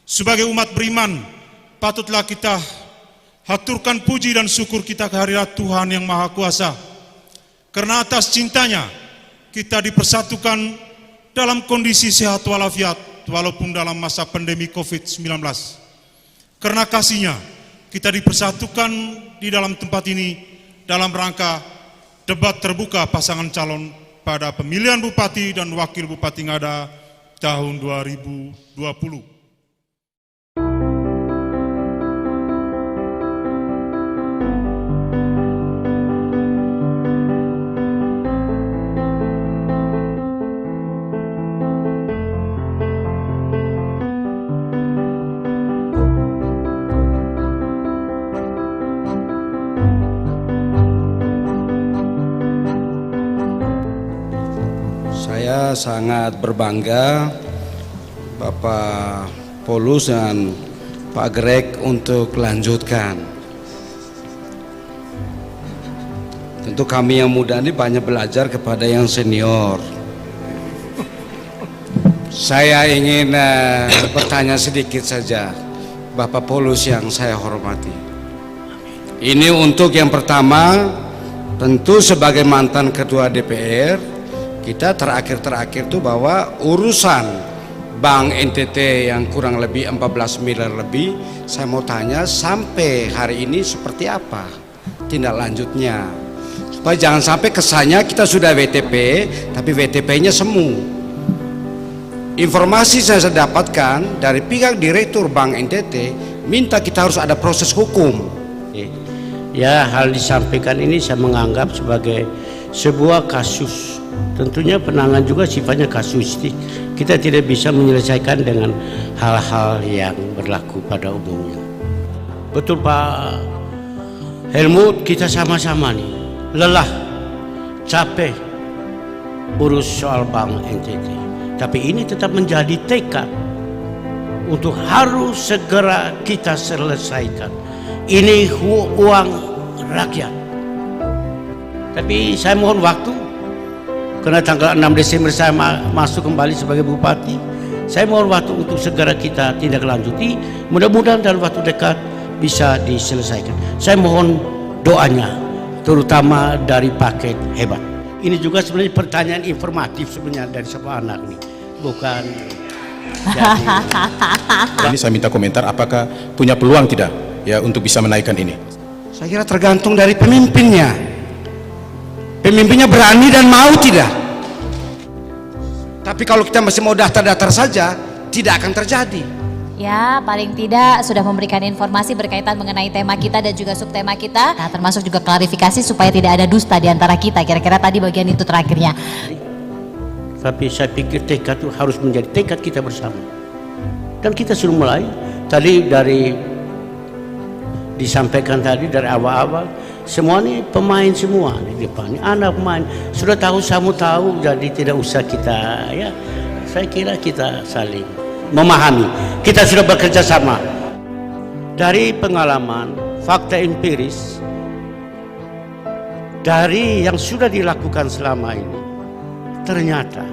Sebagai umat beriman, patutlah kita haturkan puji dan syukur kita kehadirat Tuhan yang Maha Kuasa. Karena atas cintanya, kita dipersatukan dalam kondisi sehat walafiat, walaupun dalam masa pandemi COVID-19. Karena kasihnya, kita dipersatukan di dalam tempat ini dalam rangka debat terbuka pasangan calon pada pemilihan Bupati dan Wakil Bupati Ngada tahun 2020. Saya sangat berbangga Bapak Paulus dan Pak Greg untuk lanjutkan. Tentu kami yang muda ini banyak belajar kepada yang senior. Saya ingin bertanya sedikit saja, Bapak Paulus yang saya hormati. Ini untuk yang pertama, tentu sebagai mantan Ketua DPR, kita terakhir tuh bahwa urusan Bank NTT yang kurang lebih 14 miliar lebih, saya mau tanya sampai hari ini seperti apa tindak lanjutnya, supaya jangan sampai kesannya kita sudah WTP tapi WTP-nya semu. Informasi saya dapatkan dari pihak Direktur Bank NTT minta kita harus ada proses hukum. Ya, hal disampaikan ini saya menganggap sebagai sebuah kasus. Tentunya penanganan juga sifatnya kasuistik. Kita tidak bisa menyelesaikan dengan hal-hal yang berlaku pada umumnya. Betul Pak Helmut, kita sama-sama nih lelah, capek urus soal Bank NTT. Tapi ini tetap menjadi tekad untuk harus segera kita selesaikan. Ini uang rakyat. Tapi saya mohon waktu, karena tanggal 6 Desember saya masuk kembali sebagai Bupati. Saya mohon waktu untuk segera kita tindak lanjuti. Mudah-mudahan dalam waktu dekat bisa diselesaikan. Saya mohon doanya, terutama dari paket hebat. Ini juga sebenarnya pertanyaan informatif sebenarnya dari sebuah anak nih, bukan. Ini saya minta komentar, apakah punya peluang tidak ya untuk bisa menaikkan ini? Saya kira tergantung dari pemimpinnya. Pemimpinnya berani dan mau tidak. Tapi kalau kita masih mau daftar-daftar saja, tidak akan terjadi. Ya, paling tidak sudah memberikan informasi berkaitan mengenai tema kita dan juga subtema kita. Nah, termasuk juga klarifikasi supaya tidak ada dusta di antara kita. Kira-kira tadi bagian itu terakhirnya. Tapi saya pikir tekad itu harus menjadi tekad kita bersama. Dan kita sudah mulai. Tadi disampaikan tadi dari awal-awal, semua ini pemain semua di depan, ini anak pemain sudah tahu, kamu tahu, jadi tidak usah kita ya. Saya kira kita saling memahami, kita sudah bekerja sama. Dari pengalaman, fakta empiris, dari yang sudah dilakukan selama ini, ternyata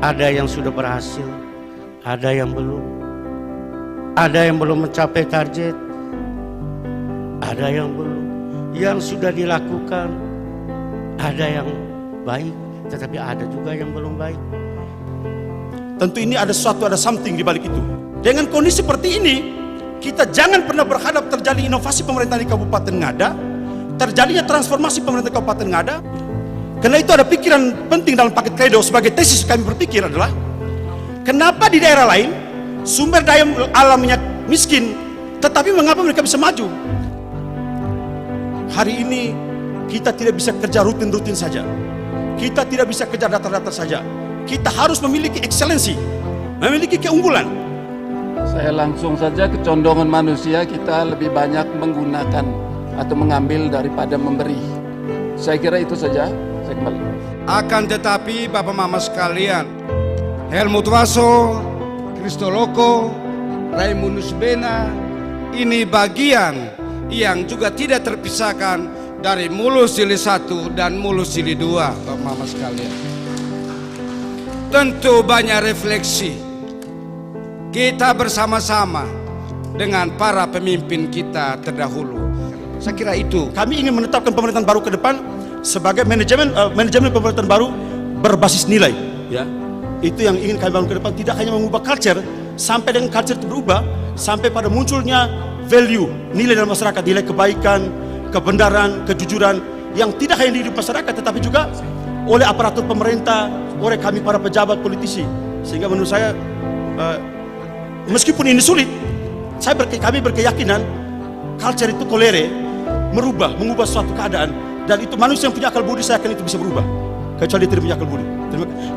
ada yang sudah berhasil, ada yang belum mencapai target, ada yang belum. Yang sudah dilakukan ada yang baik, tetapi ada juga yang belum baik. Tentu ini ada something di balik itu. Dengan kondisi seperti ini, kita jangan pernah berharap terjadi inovasi pemerintah di Kabupaten Ngada, terjadinya transformasi pemerintah Kabupaten Ngada. Karena itu ada pikiran penting dalam paket kredo sebagai tesis kami berpikir adalah, kenapa di daerah lain sumber daya alamnya miskin, tetapi mengapa mereka bisa maju? Hari ini kita tidak bisa kerja rutin-rutin saja. Kita tidak bisa kerja datar-datar saja. Kita harus memiliki excellency, memiliki keunggulan. Saya langsung saja, kecondongan manusia kita lebih banyak menggunakan atau mengambil daripada memberi. Saya kira itu saja. Saya kembali. Akan tetapi Bapak Mama sekalian, Helmut Waso, Kristoloko, Raimunus Bena, ini bagian yang juga tidak terpisahkan dari Mulus Jili 1 dan Mulus Jili 2, Bapak Mama sekalian. Tentu banyak refleksi kita bersama-sama dengan para pemimpin kita terdahulu. Saya kira itu. Kami ingin menetapkan pemerintahan baru ke depan sebagai manajemen pemerintahan baru berbasis nilai. Ya, itu yang ingin kami bangun ke depan. Tidak hanya mengubah culture, sampai dengan culture itu berubah, sampai pada munculnya value, nilai dalam masyarakat, nilai kebaikan, kebenaran, kejujuran, yang tidak hanya di hidup masyarakat, tetapi juga oleh aparatur pemerintah, oleh kami para pejabat politisi. Sehingga menurut saya, meskipun ini sulit, kami berkeyakinan culture itu kolere, mengubah suatu keadaan, dan itu manusia yang punya akal budi, saya yakin itu bisa berubah, kecuali dia tidak punya akal budi.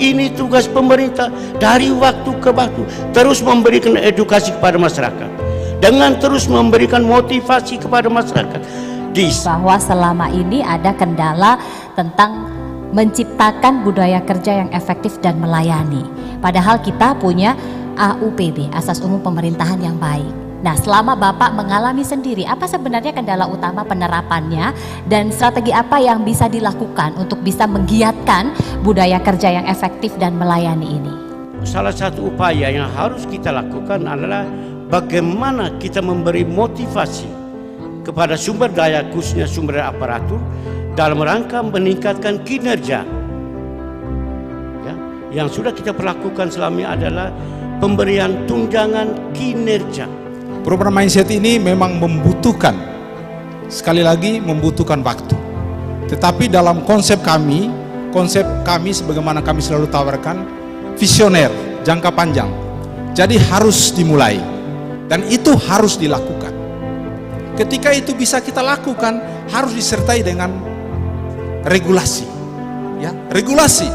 Ini tugas pemerintah dari waktu ke waktu, terus memberikan edukasi kepada masyarakat, dengan terus memberikan motivasi kepada masyarakat. Bahwa selama ini ada kendala tentang menciptakan budaya kerja yang efektif dan melayani. Padahal kita punya AUPB, Asas Umum Pemerintahan yang baik. Nah, selama Bapak mengalami sendiri, apa sebenarnya kendala utama penerapannya dan strategi apa yang bisa dilakukan untuk bisa menggiatkan budaya kerja yang efektif dan melayani ini? Salah satu upaya yang harus kita lakukan adalah bagaimana kita memberi motivasi kepada sumber daya, khususnya sumber daya aparatur, dalam rangka meningkatkan kinerja. Ya, yang sudah kita perlakukan selama ini adalah pemberian tunjangan kinerja. Perubahan mindset ini memang membutuhkan, sekali lagi membutuhkan waktu. Tetapi dalam konsep kami sebagaimana kami selalu tawarkan, visioner, jangka panjang. Jadi harus dimulai dan itu harus dilakukan. Ketika itu bisa kita lakukan, harus disertai dengan regulasi. Ya, regulasi.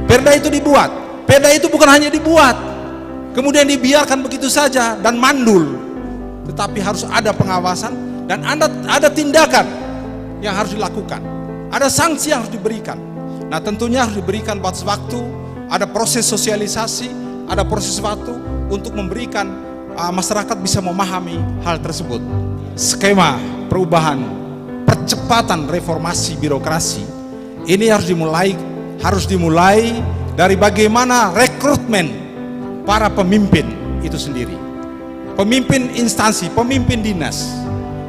Perda itu dibuat. Perda itu bukan hanya dibuat, kemudian dibiarkan begitu saja dan mandul, tetapi harus ada pengawasan dan ada tindakan yang harus dilakukan, ada sanksi yang harus diberikan. Nah, tentunya harus diberikan batas waktu, ada proses sosialisasi, ada proses waktu untuk memberikan masyarakat bisa memahami hal tersebut. Skema perubahan, percepatan reformasi birokrasi ini harus dimulai dari bagaimana rekrutmen para pemimpin itu sendiri, pemimpin instansi, pemimpin dinas.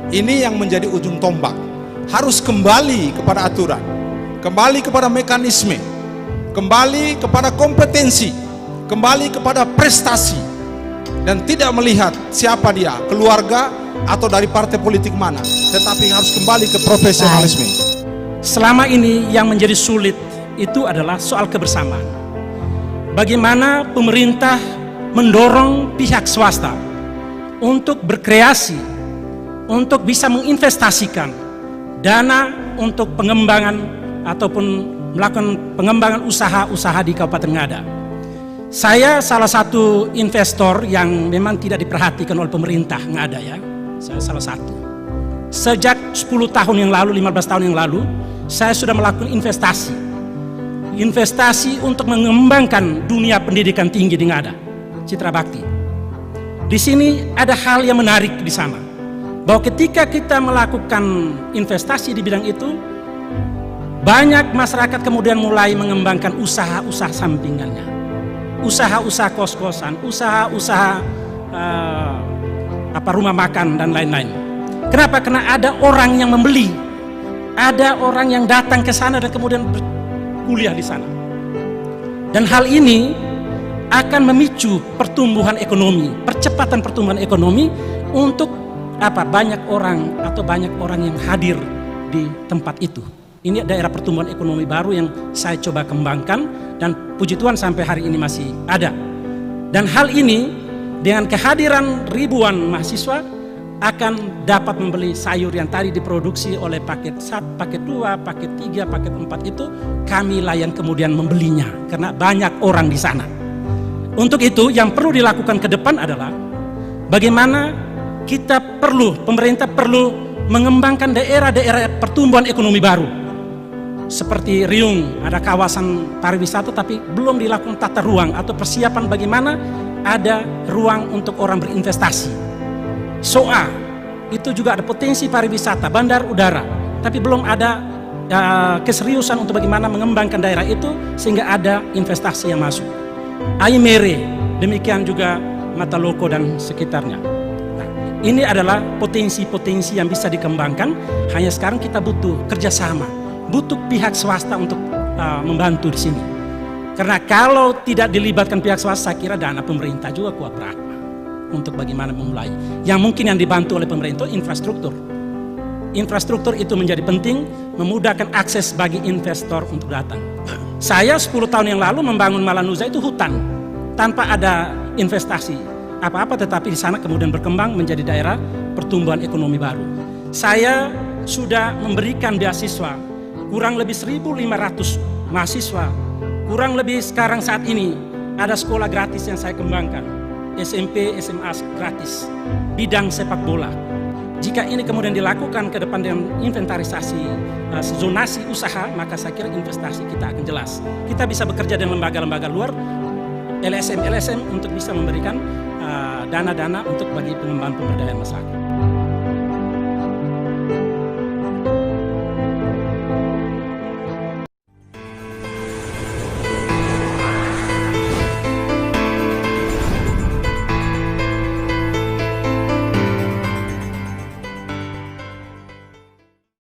Ini yang menjadi ujung tombak. Harus kembali kepada aturan, kembali kepada mekanisme, kembali kepada kompetensi, kembali kepada prestasi, dan tidak melihat siapa dia, keluarga atau dari partai politik mana, tetapi harus kembali ke profesionalisme. Selama ini yang menjadi sulit itu adalah soal kebersamaan. Bagaimana pemerintah mendorong pihak swasta untuk berkreasi, untuk bisa menginvestasikan dana untuk pengembangan ataupun melakukan pengembangan usaha-usaha di Kabupaten Ngada. Saya salah satu investor yang memang tidak diperhatikan oleh pemerintah Ngada, ya. Saya salah satu. Sejak 10 tahun yang lalu, 15 tahun yang lalu, saya sudah melakukan investasi untuk mengembangkan dunia pendidikan tinggi di Ngada, Citra Bakti. Di sini ada hal yang menarik di sana, bahwa ketika kita melakukan investasi di bidang itu, banyak masyarakat kemudian mulai mengembangkan usaha-usaha sampingannya, usaha-usaha kos-kosan, usaha-usaha rumah makan dan lain-lain. Kenapa? Karena ada orang yang membeli, ada orang yang datang ke sana dan kemudian kuliah di sana. Dan hal ini akan memicu pertumbuhan ekonomi, percepatan pertumbuhan ekonomi untuk banyak orang yang hadir di tempat itu. Ini daerah pertumbuhan ekonomi baru yang saya coba kembangkan dan puji Tuhan sampai hari ini masih ada. Dan hal ini dengan kehadiran ribuan mahasiswa akan dapat membeli sayur yang tadi diproduksi oleh paket 1, paket 2, paket 3, paket 4 itu kami layan kemudian membelinya karena banyak orang di sana. Untuk itu yang perlu dilakukan ke depan adalah bagaimana pemerintah perlu mengembangkan daerah-daerah pertumbuhan ekonomi baru. Seperti Riung, ada kawasan pariwisata tapi belum dilakukan tata ruang atau persiapan bagaimana ada ruang untuk orang berinvestasi. Soa, itu juga ada potensi pariwisata, bandar udara, tapi belum ada keseriusan untuk bagaimana mengembangkan daerah itu sehingga ada investasi yang masuk. Aimere, demikian juga Mataloko dan sekitarnya. Nah, ini adalah potensi-potensi yang bisa dikembangkan. Hanya sekarang kita butuh kerjasama, butuh pihak swasta untuk membantu di sini. Karena kalau tidak dilibatkan pihak swasta, saya kira dana pemerintah juga kuat berapa untuk bagaimana memulai. Yang mungkin yang dibantu oleh pemerintah infrastruktur. Infrastruktur itu menjadi penting, memudahkan akses bagi investor untuk datang. Saya 10 tahun yang lalu membangun Malanusa itu hutan, tanpa ada investasi apa-apa, tetapi di sana kemudian berkembang menjadi daerah pertumbuhan ekonomi baru. Saya sudah memberikan beasiswa kurang lebih 1.500 mahasiswa. Kurang lebih sekarang saat ini ada sekolah gratis yang saya kembangkan, SMP, SMA gratis, bidang sepak bola. Jika ini kemudian dilakukan ke depan dengan inventarisasi zonasi usaha, maka saya kira investasi kita akan jelas. Kita bisa bekerja dengan lembaga-lembaga luar, LSM untuk bisa memberikan dana-dana untuk bagi pengembangan pemberdayaan masyarakat.